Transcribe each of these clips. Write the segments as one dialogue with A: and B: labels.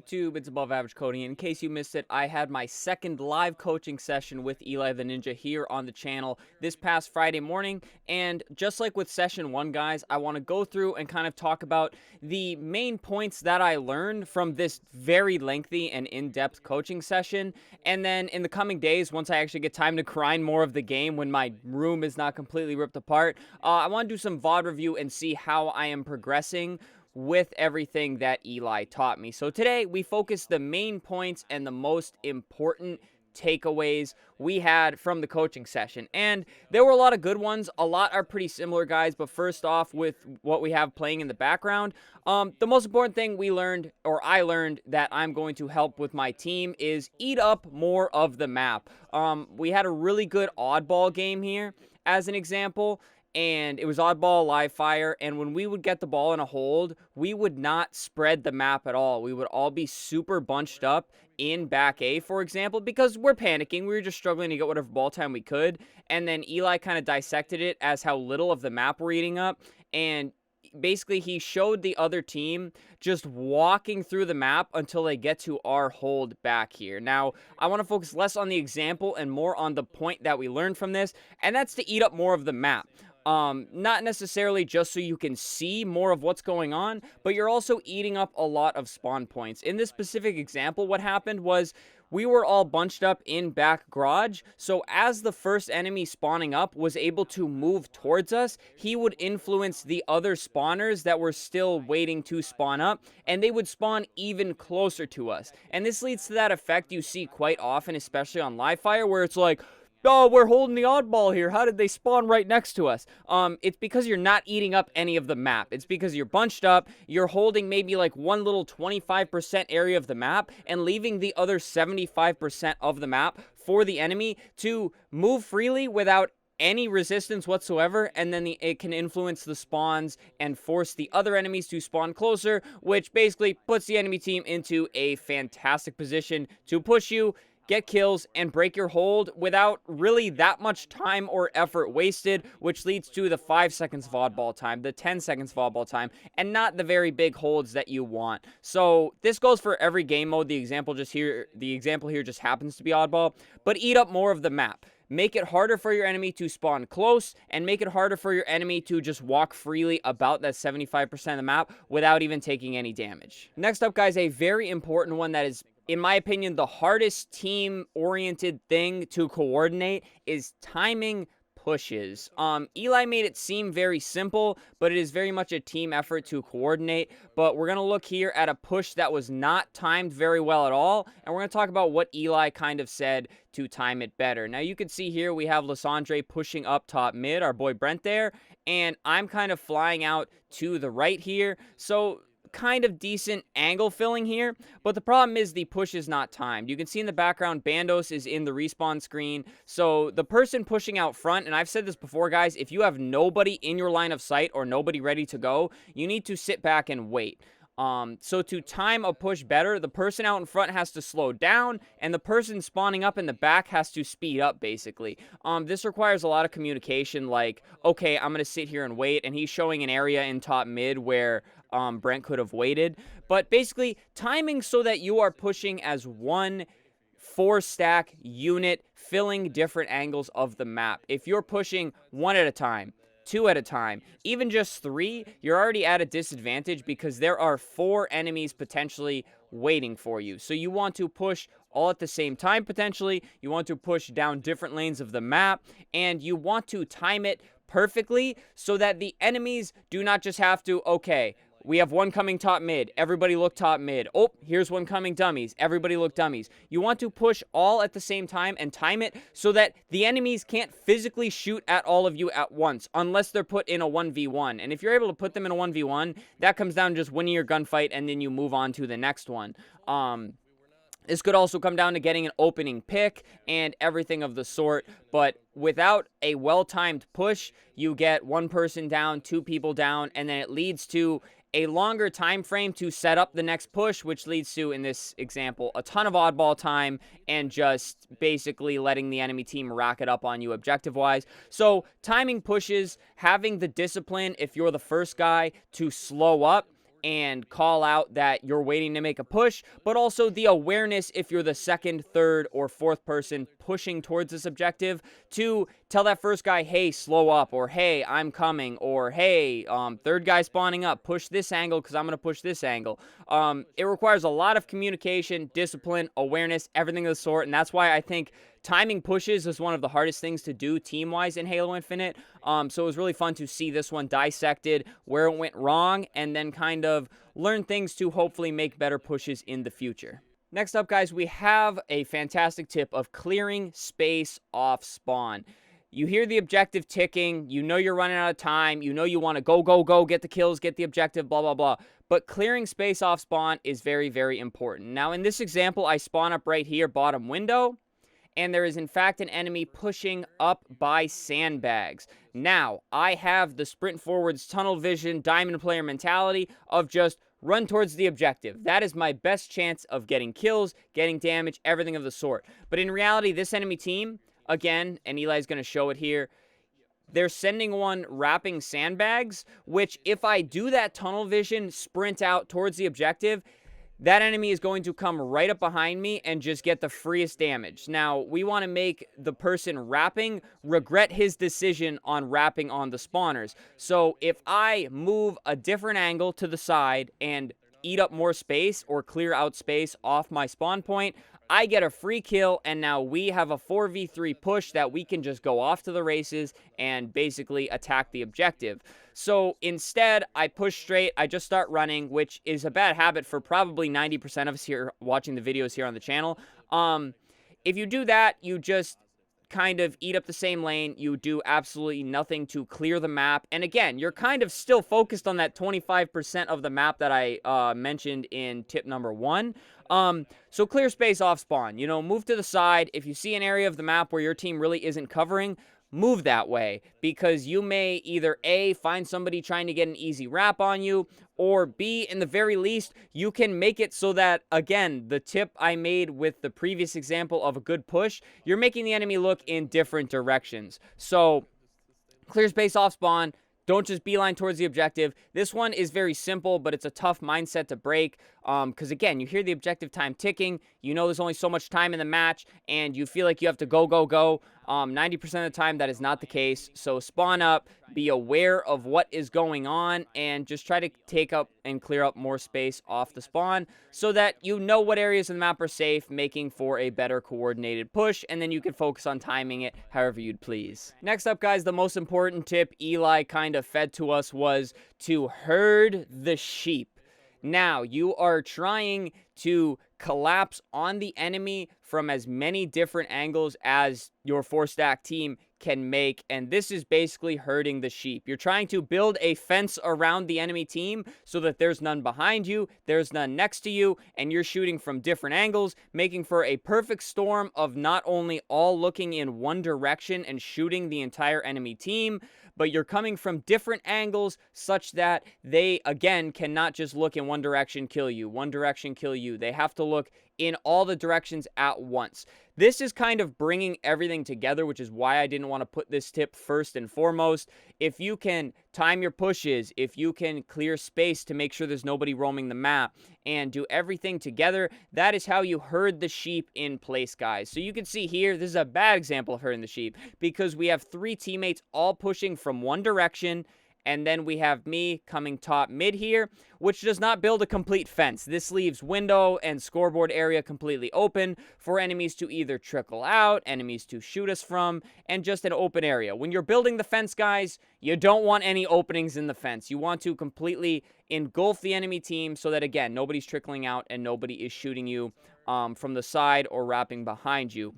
A: YouTube? It's Above Average Coding. In case you missed it, I had my second live coaching session with Eli the Ninja here on the channel this past Friday morning. And just like with session 1, guys, I want to go through and kind of talk about the main points that I learned from this very lengthy and in-depth coaching session. And then in the coming days, once I actually get time to grind more of the game when my room is not completely ripped apart, I want to do some VOD review and see how I am progressing with everything that Eli taught me. So today we focus the main points and the most important takeaways we had from the coaching session. And there were a lot of good ones. A lot are pretty similar, guys. But first off, with what we have playing in the background, the most important thing we learned, or I learned, that I'm going to help with my team is eat up more of the map. We had a really good oddball game here as an example. And it was oddball live fire, and when we would get the ball in a hold, we would not spread the map at all. We would all be super bunched up in back A, for example, because we're panicking. We were just struggling to get whatever ball time we could, and then Eli kind of dissected it as how little of the map we're eating up, and basically he showed the other team just walking through the map until they get to our hold back here. Now, I want to focus less on the example and more on the point that we learned from this, and that's to eat up more of the map. Not necessarily just so you can see more of what's going on, but you're also eating up a lot of spawn points. In this specific example, what happened was we were all bunched up in back garage, so as the first enemy spawning up was able to move towards us, he would influence the other spawners that were still waiting to spawn up, and they would spawn even closer to us. And this leads to that effect you see quite often, especially on live fire, where it's like, oh, we're holding the oddball here. How did they spawn right next to us? It's because you're not eating up any of the map. It's because you're bunched up. You're holding maybe like one little 25% area of the map and leaving the other 75% of the map for the enemy to move freely without any resistance whatsoever, and then it can influence the spawns and force the other enemies to spawn closer, which basically puts the enemy team into a fantastic position to push you, get kills, and break your hold without really that much time or effort wasted, which leads to the 5 seconds of oddball time, the 10 seconds of oddball time, and not the very big holds that you want. So this goes for every game mode. The example here just happens to be oddball, but eat up more of the map. Make it harder for your enemy to spawn close, and make it harder for your enemy to just walk freely about that 75% of the map without even taking any damage. Next up, guys, a very important one that is, in my opinion, the hardest team-oriented thing to coordinate is timing pushes. Eli made it seem very simple, but it is very much a team effort to coordinate. But we're going to look here at a push that was not timed very well at all, and we're going to talk about what Eli kind of said to time it better. Now, you can see here we have Lysandre pushing up top mid, our boy Brent there, and I'm kind of flying out to the right here. So kind of decent angle filling here, but the problem is the push is not timed. You can see in the background Bandos is in the respawn screen, so the person pushing out front, and I've said this before, guys, if you have nobody in your line of sight or nobody ready to go, you need to sit back and wait. So to time a push better, the person out in front has to slow down, and the person spawning up in the back has to speed up, basically. This requires a lot of communication, like, okay, I'm going to sit here and wait, and he's showing an area in top mid where Brent could have waited. But basically, timing so that you are pushing as one 4-stack unit, filling different angles of the map. If you're pushing 1 at a time, 2 at a time, even just 3, you're already at a disadvantage because there are 4 enemies potentially waiting for you. So you want to push all at the same time potentially, you want to push down different lanes of the map, and you want to time it perfectly so that the enemies do not just have to, okay, we have one coming top mid. Everybody look top mid. Oh, here's one coming dummies. Everybody look dummies. You want to push all at the same time and time it so that the enemies can't physically shoot at all of you at once unless they're put in a 1v1. And if you're able to put them in a 1v1, that comes down to just winning your gunfight and then you move on to the next one. This could also come down to getting an opening pick and everything of the sort, but without a well-timed push, you get one person down, 2 people down, and then it leads to a longer time frame to set up the next push, which leads to, in this example, a ton of oddball time and just basically letting the enemy team rack it up on you objective-wise. So timing pushes, having the discipline if you're the first guy to slow up, and call out that you're waiting to make a push, but also the awareness if you're the second, third, or fourth person pushing towards this objective to tell that first guy, hey, slow up, or hey, I'm coming, or hey, third guy spawning up, push this angle because I'm going to push this angle. It requires a lot of communication, discipline, awareness, everything of the sort, and that's why I think timing pushes is one of the hardest things to do team-wise in Halo Infinite. So it was really fun to see this one dissected, where it went wrong, and then kind of learn things to hopefully make better pushes in the future. Next up, guys, we have a fantastic tip of clearing space off spawn. You hear the objective ticking, you know you're running out of time, you know you want to go, go, go, get the kills, get the objective, blah, blah, blah. But clearing space off spawn is very, very important. Now, in this example, I spawn up right here, bottom window, and there is in fact an enemy pushing up by sandbags. Now, I have the sprint forwards, tunnel vision, diamond player mentality of just run towards the objective. That is my best chance of getting kills, getting damage, everything of the sort. But in reality, this enemy team, again, and Eli's going to show it here, they're sending one wrapping sandbags, which if I do that tunnel vision, sprint out towards the objective, that enemy is going to come right up behind me and just get the freest damage. Now, we want to make the person wrapping regret his decision on wrapping on the spawners. So if I move a different angle to the side and eat up more space or clear out space off my spawn point, I get a free kill, and now we have a 4v3 push that we can just go off to the races and basically attack the objective. So instead, I push straight, I just start running, which is a bad habit for probably 90% of us here watching the videos here on the channel. If you do that, you just kind of eat up the same lane, you do absolutely nothing to clear the map, and again, you're kind of still focused on that 25% of the map that I mentioned in tip number 1. So clear space off spawn, you know, move to the side. If you see an area of the map where your team really isn't covering, move that way, because you may either A, find somebody trying to get an easy wrap on you, or B, in the very least, you can make it so that, again, the tip I made with the previous example of a good push, you're making the enemy look in different directions. So, clear space off spawn, don't just beeline towards the objective. This one is very simple, but it's a tough mindset to break, because again, you hear the objective time ticking, you know there's only so much time in the match, and you feel like you have to go, go, go. 90% of the time, that is not the case. So spawn up, be aware of what is going on, and just try to take up and clear up more space off the spawn so that you know what areas of the map are safe, making for a better coordinated push, and then you can focus on timing it however you'd please. Next up, guys, the most important tip Eli kind of fed to us was to herd the sheep. Now, you are trying to collapse on the enemy from as many different angles as your 4-stack team can make, and this is basically herding the sheep. You're trying to build a fence around the enemy team so that there's none behind you, there's none next to you, and you're shooting from different angles, making for a perfect storm of not only all looking in one direction and shooting the entire enemy team, but you're coming from different angles such that they, again, cannot just look in one direction, kill you, one direction, kill you. They have to look in all the directions at once. This is kind of bringing everything together, which is why I didn't want to put this tip first and foremost. If you can time your pushes, if you can clear space to make sure there's nobody roaming the map, and do everything together, that is how you herd the sheep in place, guys. So you can see here, this is a bad example of herding the sheep, because we have 3 teammates all pushing from one direction, and then we have me coming top mid here, which does not build a complete fence. This leaves window and scoreboard area completely open for enemies to either trickle out, enemies to shoot us from, and just an open area. When you're building the fence, guys, you don't want any openings in the fence. You want to completely engulf the enemy team so that, again, nobody's trickling out and nobody is shooting you from the side or wrapping behind you.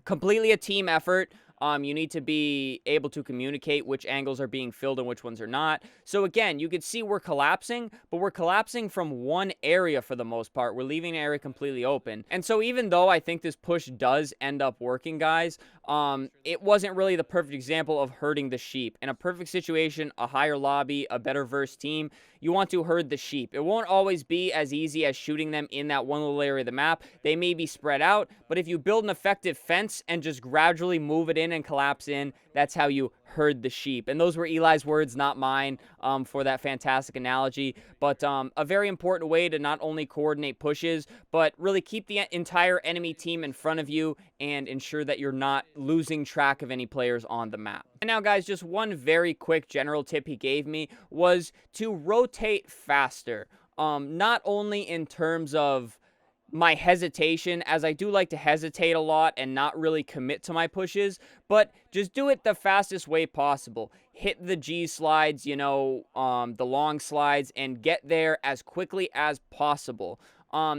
A: Completely a team effort. You need to be able to communicate which angles are being filled and which ones are not. So again, you can see we're collapsing, but we're collapsing from one area for the most part. We're leaving an area completely open. And so even though I think this push does end up working, guys, it wasn't really the perfect example of herding the sheep. In a perfect situation, a higher lobby, a better versed team, you want to herd the sheep. It won't always be as easy as shooting them in that one little area of the map. They may be spread out, but if you build an effective fence and just gradually move it in and collapse in, that's how you herd the sheep. And those were Eli's words, not mine, for that fantastic analogy. But a very important way to not only coordinate pushes, but really keep the entire enemy team in front of you and ensure that you're not losing track of any players on the map. And now, guys, just one very quick general tip he gave me was to rotate faster. Not only in terms of my hesitation, as I do like to hesitate a lot and not really commit to my pushes, but just do it the fastest way possible. Hit the G slides, you know, the long slides, and get there as quickly as possible.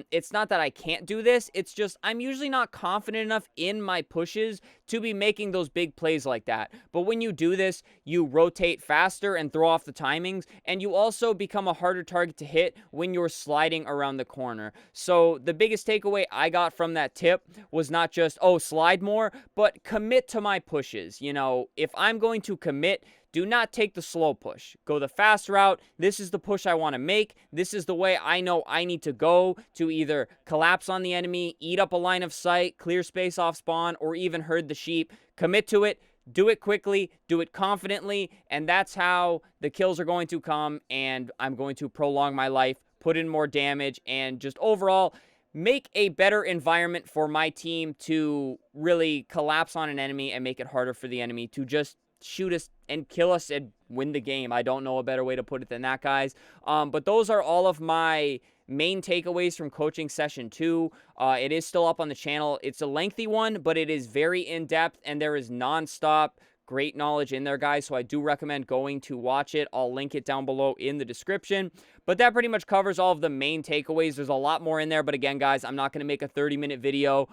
A: It's not that I can't do this, it's just I'm usually not confident enough in my pushes to be making those big plays like that. But when you do this, you rotate faster and throw off the timings, and you also become a harder target to hit when you're sliding around the corner. So the biggest takeaway I got from that tip was not just, oh, slide more, but commit to my pushes. You know, if I'm going to commit, do not take the slow push. Go the fast route. This is the push I want to make. This is the way I know I need to go to either collapse on the enemy, eat up a line of sight, clear space off spawn, or even herd the sheep. Commit to it. Do it quickly, do it confidently, and that's how the kills are going to come, and I'm going to prolong my life, put in more damage, and just overall make a better environment for my team to really collapse on an enemy and make it harder for the enemy to just shoot us and kill us and win the game. I don't know a better way to put it than that, guys. But those are all of my main takeaways from coaching session 2. It is still up on the channel. It's a lengthy one, but it is very in-depth, and there is non-stop great knowledge in there, guys, so I do recommend going to watch it. I'll link it down below in the description. But that pretty much covers all of the main takeaways. There's a lot more in there, but again, guys, I'm not going to make a 30-minute video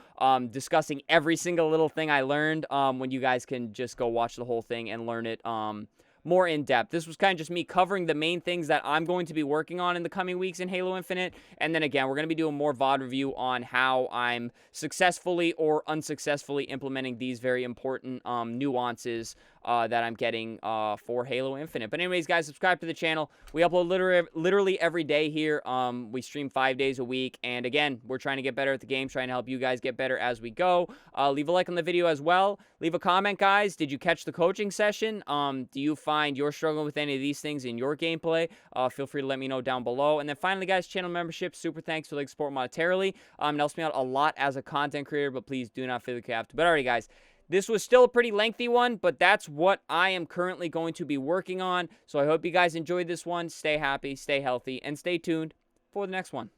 A: discussing every single little thing I learned when you guys can just go watch the whole thing and learn it more in depth. This was kind of just me covering the main things that I'm going to be working on in the coming weeks in Halo Infinite. And then again, we're going to be doing more VOD review on how I'm successfully or unsuccessfully implementing these very important nuances that I'm getting for Halo Infinite. But anyways, guys, subscribe to the channel. We upload literally every day here. We stream 5 days a week. And again, we're trying to get better at the game, trying to help you guys get better as we go. Leave a like on the video as well. Leave a comment, guys. Did you catch the coaching session? Do you find you're struggling with any of these things in your gameplay? Feel free to let me know down below. And then finally, guys, channel membership. Super thanks for the support monetarily. It helps me out a lot as a content creator, but please do not feel like you have to. But alrighty, guys. This was still a pretty lengthy one, but that's what I am currently going to be working on. So I hope you guys enjoyed this one. Stay happy, stay healthy, and stay tuned for the next one.